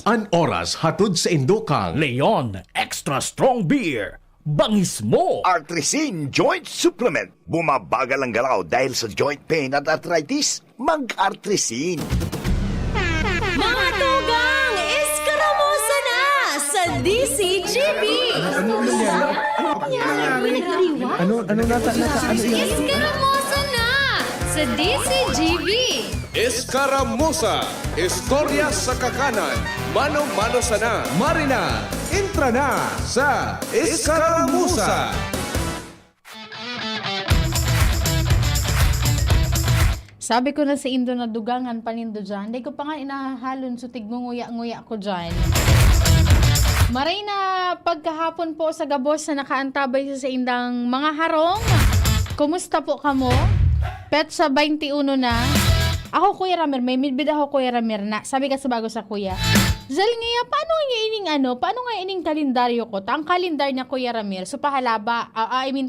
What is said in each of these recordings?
an oras hatod sa Indokang. Leon Extra Strong Beer. Bangis mo! Artrisin Joint Supplement. Bumabagal ang galaw dahil sa joint pain at arthritis. Mag-Artrisin. Mga tugang, eskaramusa na sa DCGB! Ano nata? Eskaramusa na sa DCGB! Escaramuza, istorya sa kakanan, mano-mano sana. Marina, entra na sa Escaramuza. Sabi ko na sa Indo na dugangan panindo dyan. Hindi ko pa nga inahalon so tigmunguya-nguya ko dyan. Maray na pagkahapon po sa gabos na nakaantabay sa indang mga harong. Kumusta po kamo? Petsa 21 na. Ako Kuya Ramir, may midbid ako Kuya Ramir na. Sabi ka sa bago sa Kuya. Zal nga, paano nga ining kalendaryo ko? Ang kalendar niya Kuya Ramir, so pahalaba,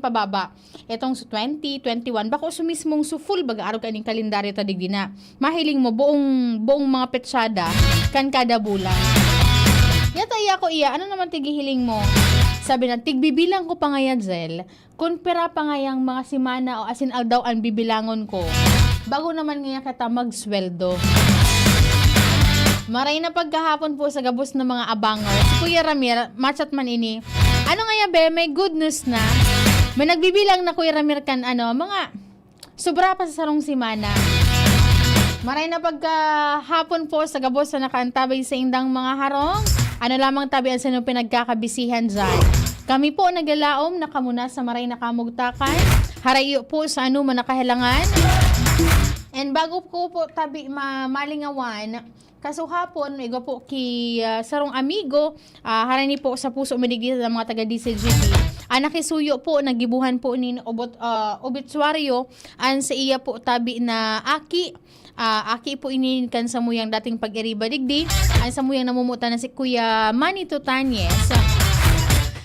pababa. Etong 2021, bako sumismong full baga araw kaning kalendaryo tadig na. Mahiling mo buong mga petsada kan kada bulan. Yata iya ko ano naman tigihiling mo? Sabi na, tigbibilang ko pa ngayon, Zel. Kung pera pa ngayang mga simana o asin daw ang bibilangon ko. Bago naman ngayon kata magsweldo. Maray na pagkahapon po sa gabos ng mga abangers. Si Kuya Ramir, machat man ini. Ano nga be, may good news na. May nagbibilang na Kuya Ramir kan mga sobra pa sa sarong simana. Maray na pagkahapon po sa gabos na nakaantabay sa indang mga harong. Ano lamang tabian sa inyo pinagkakabisihan dyan. Kami po naglalaom na kamuna sa maray na kamugtakan. Harayo po sa manakahilangan. And bago ko po tabi malingawan, kaso hapon, igo po ki sarong amigo, harani po sa puso madigdi sa mga taga DCGP. Nakisuyo po, nagibuhan po ni obituaryo, an sa iya po tabi na Aki po ininkan sa muyang dating pag-iriba digdi, an sa muyang namumuta na si Kuya Manny Tutanyes.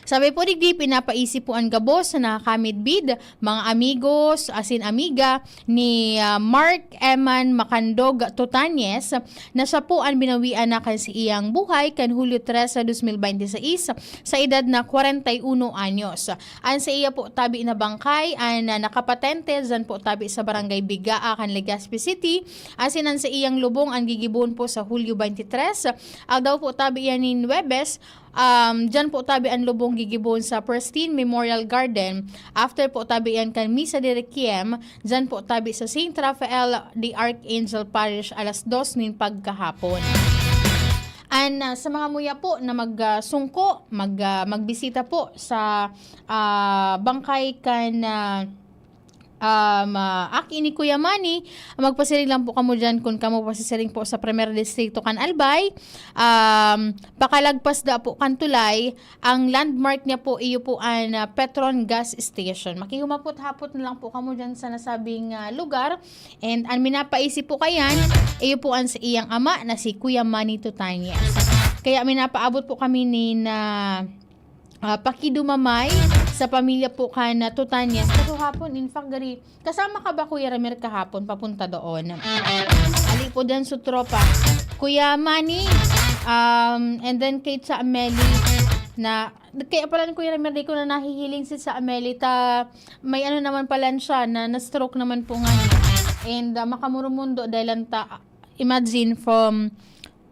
Sabi po digdi, pinapaisip po ang gabos na nakakamit bid, mga amigos, asin amiga ni Mark Eman Macandog Tutanyes na siya po ang binawian na kan si iyang buhay kan Hulyo 3, 2026 sa edad na 41 anyos. An sa iya po tabi na bangkay an nakapatente dyan po tabi sa Barangay Bigaa kan Legazpi City, asin an sa iyang lubong ang gigibon po sa Hulyo 23. Daw po tabi yan ni Nuebes. Dyan po tabi ang lubong gigibon sa Pristine Memorial Garden. After po tabi yan kan Misa de Requiem, dyan po tabi sa St. Raphael the Archangel Parish alas 2 nin pagkahapon. Sa mga muya po na magsungko, magbisita po sa bangkay kan Aki ni Kuya Manny, magpasiring lang po kamo dyan kung kamo pasisiring po sa Premier Distrito kan Albay. Pakalagpas da po kan Tulay, ang landmark niya po iyo po ang Petron Gas Station. Makihumapot-hapot na lang po kamo dyan sa nasabing lugar. And ang minapaisip po kayan, iyo po ang sa iyang ama na si Kuya Manny Tutanyes. Kaya minapaabot po kami ni na pakidumamay sa pamilya po kan Tutanyes. Kaso hapon, in fact, gari, kasama ka ba Kuya Ramir kahapon papunta doon? Ali po dyan sa tropa. Kuya Manny, and then kay sa Amelie, na, kaya pala ni Kuya Ramir, di ko na nahihiling si sa Amelie, may naman pala siya, na-stroke naman po nga niya. And makamurumundo dahil imagine from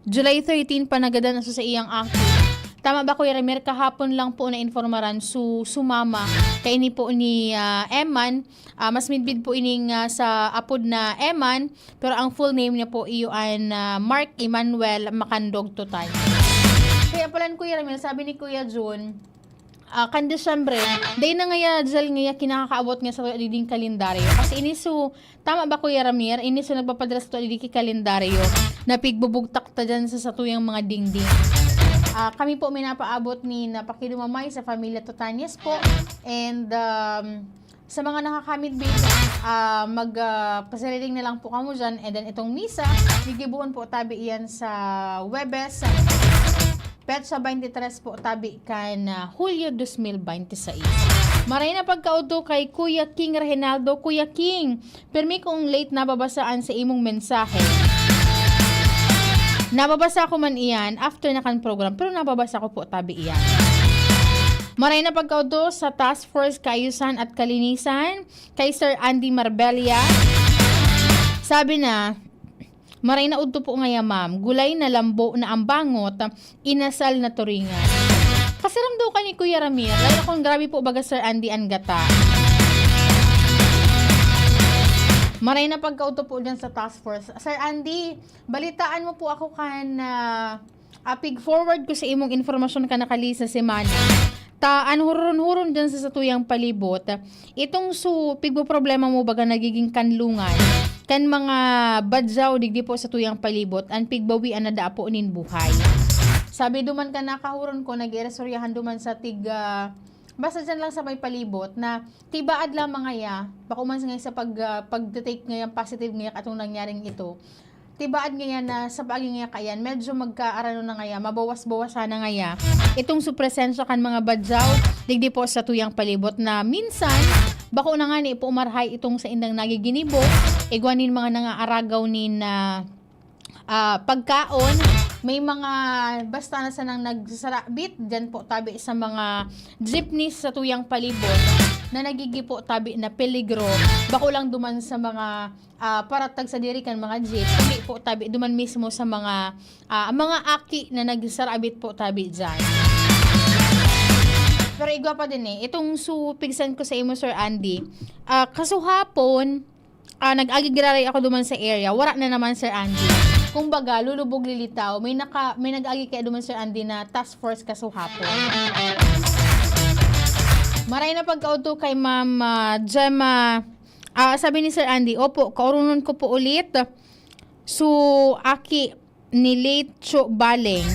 July 13 pa nagadan na sa iyang aki. Tama ba Kuya Ramir, kahapon lang po na informaran sumama kay ini po ni Eman, mas midbid po ining sa apod na Eman, pero ang full name niya po iyo an Mark Emmanuel Macandog Tutanyes. Kaya pala Kuya Ramir, sabi ni Kuya June, kan Desyembre, day na ngaya dal ngaya kinakaabot nga sa diding kalendaryo. Kasi tama ba Kuya Ramir, iniso nagpapadala sa diding kalendaryo na pigbubugtak ta dyan sa satuyang mga dingding. Kami po minapaabot ni napakidumamay sa pamilya Tutanyes po. And sa mga nakakamit bid, magpasariling na lang po kamo dyan. And then itong misa, gigibuon po tabi iyan sa Webes. Petsa 23 po tabi kan Hulyo 2026. Maray na pagkauto kay Kuya King Reginaldo. Kuya King, permi kung late na babasaan sa imong mensahe. Nababasa ko man iyan after na kan program, pero nababasa ko po tabi iyan. Maray na pagkauto sa Task Force Kaayusan at Kalinisan kay Sir Andy Marbella. Sabi na, maray na udto po ngaya ma'am, gulay na lambo na ang bangot, inasal na turingan. Kasiram daw ka ni Kuya Ramir, lalo kung grabe po baga Sir Andy ang gata. Maray na pagkauto po dyan sa task force. Sir Andy, balitaan mo po ako kan pig forward ko sa imong informasyon ka nakali sa semana. Huron-huron dyan sa satuyang palibot. Itong pigbo problema mo baga nagiging kanlungan. Kan mga badyaw digdi po sa tuyang palibot, ang pigbawian na da po nin buhay. Sabi duman ka nakahuron ko, nag-iresoryahan duman sa basta dyan lang sa may palibot na tibaad lang mga ya, baka umans ngayon sa pag-take ngayon, positive ngayon atong nangyaring ito. Tibaad ngayon na sa bagay ngayon kayan, medyo magkaarano na ngayon, mabawas-bawasan na ngayon. Itong supresensya kan mga badyaw, digdi po sa tuyang palibot na minsan, bako na nga ni pumarhay itong sa indang nagiginibo, igwanin mga nangaaragaw ni na pagkaon, may mga basta na sanang nagsarabit dyan po tabi sa mga jeepneys sa tuyang palibot na nagigipo tabi na peligro. Bako lang duman sa mga paratag sa dirikan mga jeep, hindi po tabi duman mismo sa mga aki na nagsarabit po tabi dyan. Pero igwa pa din itong pigsan ko sa imo Sir Andy, kasuhapon, nag-agigraray ako duman sa area, wala na naman Sir Andy. Kung baga, lulubog lilitaw, may nag-agi kaya duman Sir Andy na task force kasuhapon. Maray na pagkauto kay Ma'am Gemma. Sabi ni Sir Andy, opo, kaurunon ko po ulit. Aki ni late Cho Baleng.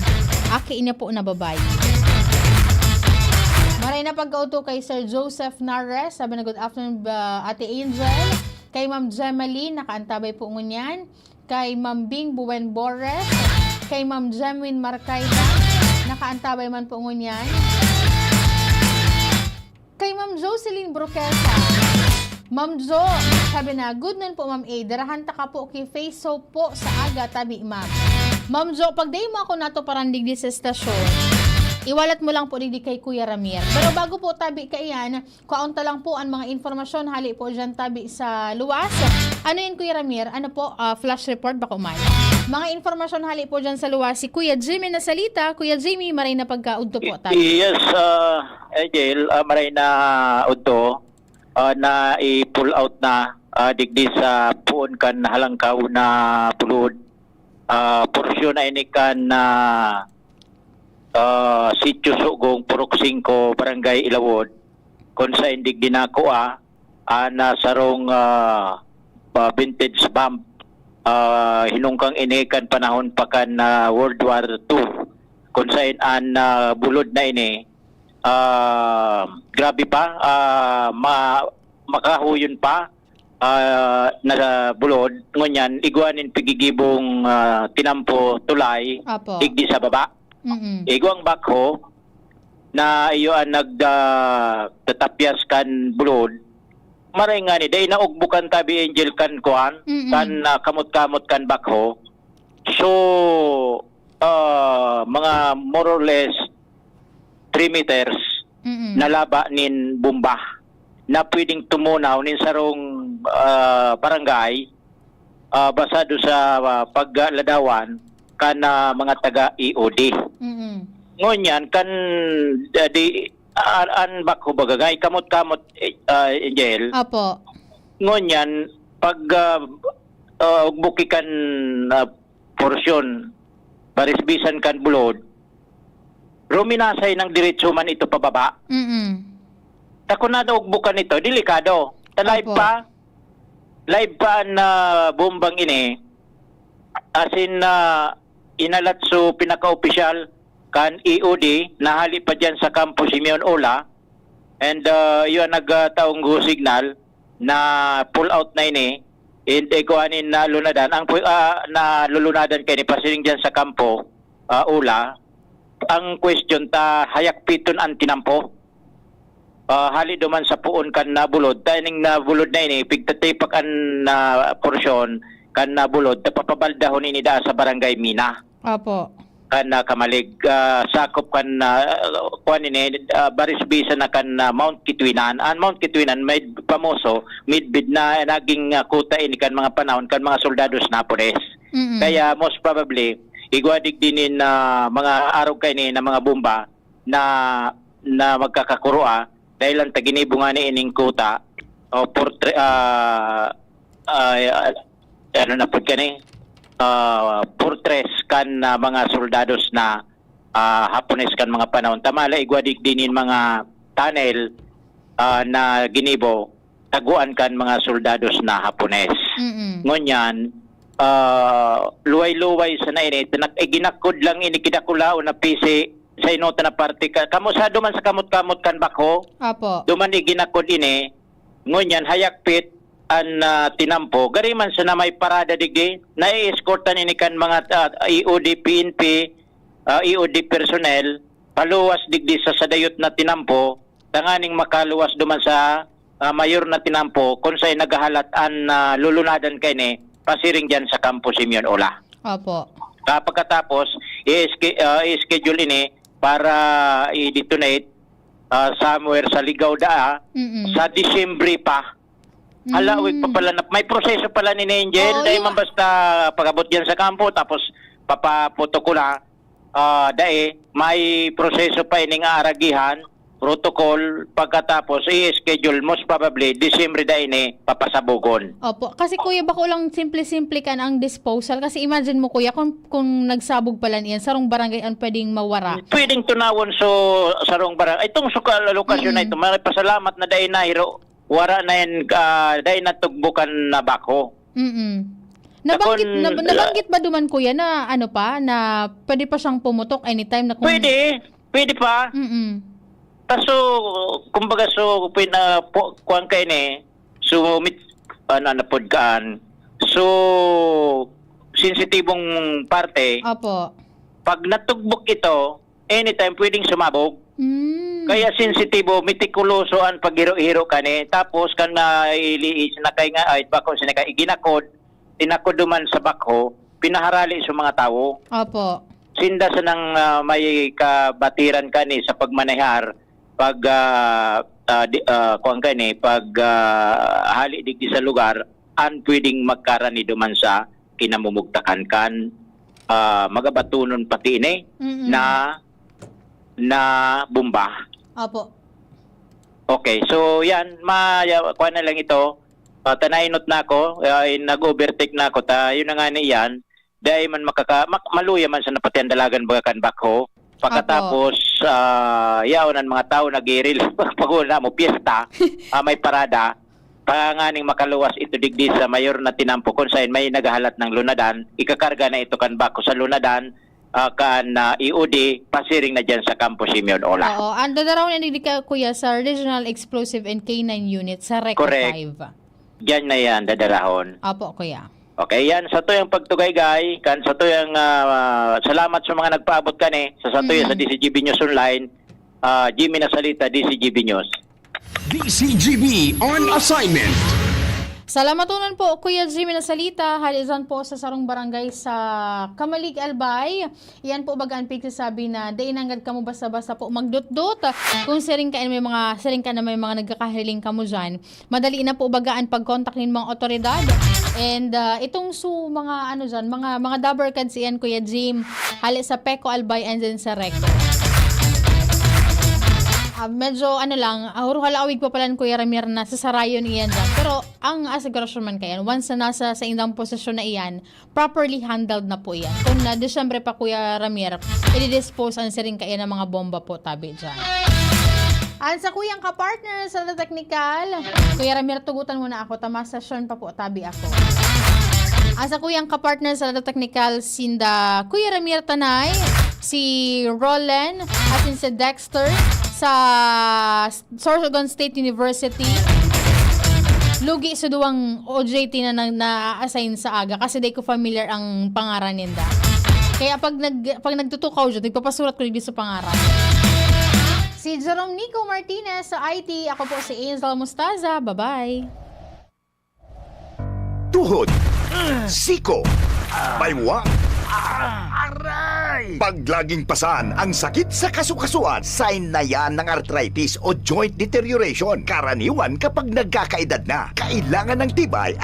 Aki niya po na babae. Maray na pagkauto kay Sir Joseph Nares. Sabi na good afternoon, Ate Angel. Kay Ma'am Gemma Lee, nakaantabay po ngunyan. Kay Ma'am Bing Buen Bores, kay Ma'am Jemwin Marcaida, nakaantabay man po ngunyan. Kay Ma'am Jocelyn Broquesa, Ma'am Jo, sabi na, good nun po Ma'am A, darahan ta ka po kay face soap po sa aga tabi Ma'am. Ma'am Jo, pag day mo ako nato parang digdi sa estasyon, iwalat mo lang po digdi kay Kuya Ramir. Pero bago po tabi kaiyan, kaunta lang po ang mga informasyon, hali po dyan tabi sa luwas. Ano yun Kuya Ramir? Ano po, flash report bako man? Mga informasyon hali po dyan sa luwas. Si Kuya Jimmy na salita. Kuya Jimmy, maray na pagkaudto po tabi. Yes, Angel, maray na udto na i-pull out na digdi sa puon kan halangkaw na pulod. Porsyon na inikan na Sitio Sugong, Purok 5, Barangay Ilawod, kung sa indig dinako na sarong vintage bump, hinungkang inikan panahon pa kan World War II, kung sa inan bulod na ini, grabe pa, makahuyon pa, na bulod, ngunyan, igwanin pigigibong tinampo tulay, Apo. digdi sa baba. Igwang bakho na iyo ang nagtatapyas kan bulod, maray nga ni day naugbukan tabi Angel kan kuan kan kamot-kamot kan bakho. So mga more or less 3 meters na laba nin bomba na pwedeng tumunaw nin sarong barangay basado sa pagladawan kan mga taga-EOD. Ngunyan kan an bakho bagagay kamot-kamot Angel. Apo. Ngunyan pag ugbukikan porsyon parisbisan kan bulod, ruminasay ng diretso man ito pababa. Tako na ugbukan ito, delikado. Live pa na bombang ini as in inalat so pinaka-opisyal kan EOD na hali pa dyan sa Campo Simeon Ola and yun nagtaong go signal na pull out na ini and ikuhanin na lunadan ang na lulunadan kay ni pasiring dyan sa Campo Ola. Ang question ta hayak piton ang tinampo hali duman sa puon kan na bulod taning na bulod na ini pigtatipak an porsyon kan na bulod tapapabaldahon ini da sa Barangay Mina. Opo. Kan kamalig sakop kan kuan ini baris bisa na kan Mount Kitwinan. Ang Mount Kitwinan may pamoso midbid na naging kuta ini kan mga panahon kan mga soldados Napoles. Kaya most probably igwadig dinin na mga araw kay ni na mga bomba na magkakakurua dahil lang taginibungan ni ining kuta o ano na po kani fortress kan mga soldados na Hapones kan mga panahon. Tamala igwadig dinin mga tunnel na ginibo taguan kan mga soldados na Hapones. Ngunyan luway-luway sa nainit ginakod lang ini kidakulaw na pisi sa inota na parte kamusado man sa kamot-kamot kan bakho. Opo. Duman ginakod ini ngunyan hayakpit an tinampo gari man sa na may parada digdi na-escortan ini kan mga EOD PNP EOD personnel paluwas digdi sa sadayot na tinampo tanganing makaluwas duman sa mayor na tinampo kung sa'y nagahalat an lulunadan kay ni pasiring dyan sa Campo Simeon Ola. Opo. Pagkatapos i-schedule ini para i-detonate somewhere sa Ligaw Daa sa Disyembre pa. Halawig pa pala may proseso pala ni Angel dahil man basta pagabot dyan sa kampo tapos papapotokula dahil may proseso pa ining aaragihan protocol pagkatapos i-schedule most probably December dahil ni papasabugon. Opo. Kasi kuya bako lang simple-simple kan ang disposal kasi imagine mo kuya kung nagsabog pala niyan sarong barangay ang pwedeng mawara. Pwedeng tunawon sarong barangay. Itong lokasyon na ito, may pasalamat na dahil na hiro wara na yan dahil natugbukan na bako. Nabanggit ba duman kuya na ano pa na pwede pa siyang pumutok anytime na kung... Pwede pa. Kaso kumbaga kuan kay ni napodkaan. So sensitibong parte. Opo. Pag natugbok ito, anytime pwedeng sumabog. Kaya sensitibo, mitikuloso ang paghiro-hiro kani. Tapos kan iliis na kay nga ay bako sinakay ginakod, tinakod duman sa bakho, pinaharali sa mga tao. Opo. Sinda sa nang may kabatiran kani sa pagmanehar, pag kuan kani, pag hali digdi sa lugar, an pwedeng magkarani duman sa kinamumugtakan kan magabatunon pati ini na bomba. Opo. Okay, so yan, kuha na lang ito. Tanainot na ako, nag-overtake na ako, yun na nga niyan, dahil man maluya man sa napatian dalagan bagakan bakho. Pagkatapos, yaonan mga tao nag-iril, pag-una mo, piyesta, may parada, panganing makaluwas ito digdi sa mayor na tinampo kung saan may nagahalat ng lunadan, ikakarga na ito kan bakho sa lunadan, kan EOD pasiring na dyan sa Campo Simeon Ola. Oo, ando na raw nandinig ka kuya sa Regional Explosive and K9 Unit sa REC 5. Correct. Diyan na yan, dadarahon. Opo, kuya. Okay, yan. Sa to yung pagtugay-gay, kan sa to yung salamat sa mga nagpaabot kani, sa to yung sa DCGB News Online, Jimmy Nasalita, DCGB News. DCGB on assignment. Salamatunan po Kuya Jimmy Nasalita, halizan po sa sarong barangay sa Kamalig Albay. Iyan po bagaan pigsasabi na dainanggad kamo basta-basta po magdut-dut. Kung sering ka na may mga nagkakahiling kamo dyan, madali na po bagaan pag-contact nin mga otoridad. And itong mga dyan, mga dabber cards iyan Kuya Jim, hali sa Peco Albay and then sa Recto. Medyo hurhalawig pa pala Kuya Ramir na sa sarayon iyan dyan. Pero ang asigurasyon man kayan, once na nasa sa indang posisyon na iyan, properly handled na po iyan. Kung na Desyembre pa Kuya Ramir, i-dispose ang siring kayan ng mga bomba po tabi dyan. At sa kuyang ka-partner sa technical, Kuya Ramir, tugutan muna ako, tamasasyon pa po tabi ako. Sa kuyang ka-partner sa technical, sinda Kuya Ramir Tanay, si Roland, at si Dexter, sa Sorsogon State University. Lugi sa duwang OJT na na-assign sa aga kasi di ko familiar ang pangaran ninda. Kaya pag nagtutukaw dyan, nagpapasurat ko din sa pangaran. Si Jerome Nico Martinez sa IT. Ako po si Angel Mustaza. Bye-bye. Tuhod, siko, baywa, Aray! Pag laging pasan ang sakit sa kasukasuan, sign na yan ng arthritis o joint deterioration. Karaniwan kapag nagkakaedad na, kailangan ng tibay